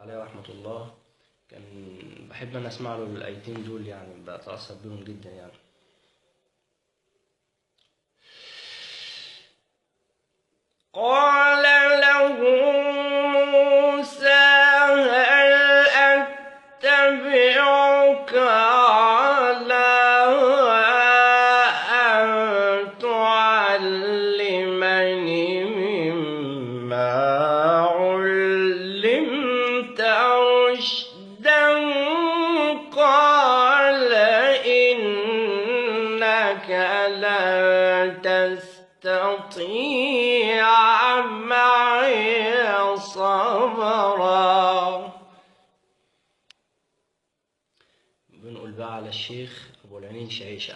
عليه رحمة الله، كان بحب أنا أسمع له الآيتين دول، يعني بتأثر بيهم جدا يعني. قال له موسى هل أتبعك على أن تعلمني مما علمت رشدا؟ قال إنك لن تستطيع معي صبرا. بنقول بقى على الشيخ أبو العينين شعيشة،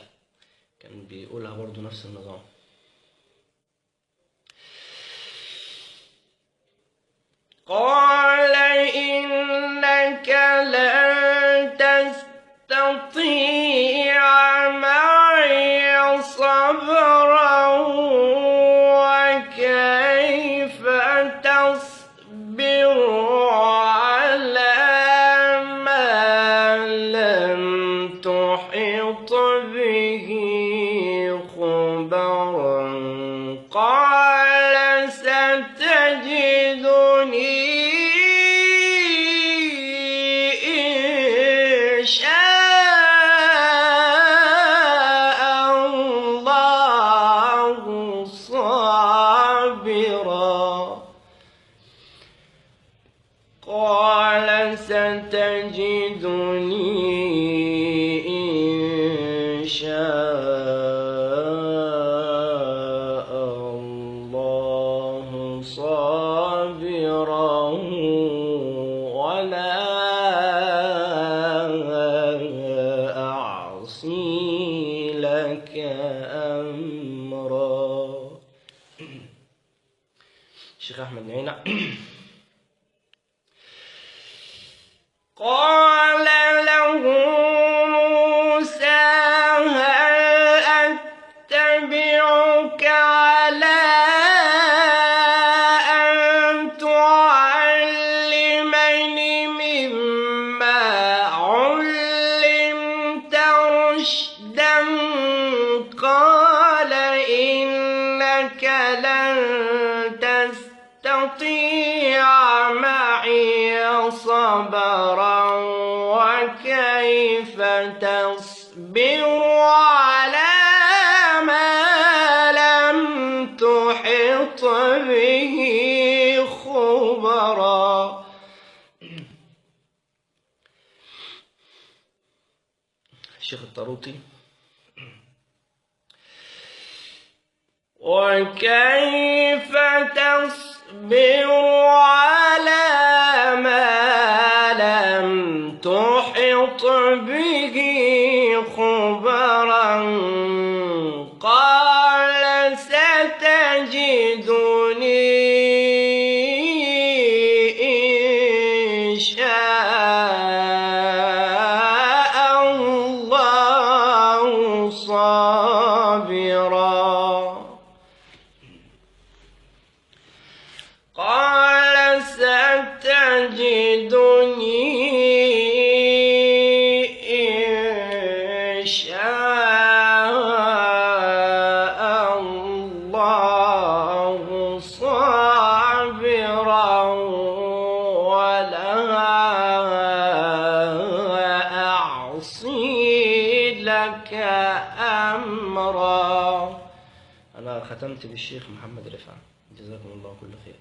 كان بيقولها برضو نفس النظام. قال إنك لن تستطيع معي صبرا، وكيف تصبر على ما لم تحط به خبرا؟ قال ستجدني إن شاء الله صابرا. قال ستجدني إن شاء الله صابرا ولا أعصي لك أمرا. الشيخ أحمد نعينة. قال له موسى هل أتبعك على أن تعلمني مما علمت رشدا؟ قال إنك لن تستطيع معي صبرا، وكيف تصبر على ما لم تحط به خبرا؟ الشيخ الطروطي. وكيف تصبر على ما لم تحط به خبرا؟ قال ستجدني إن شاء الله صابرا. قال ستجدني إن شاء الله صابرا ولا أعصي لك أمرا. أنا ختمت بالشيخ محمد رفعت، جزاكم الله كل خير.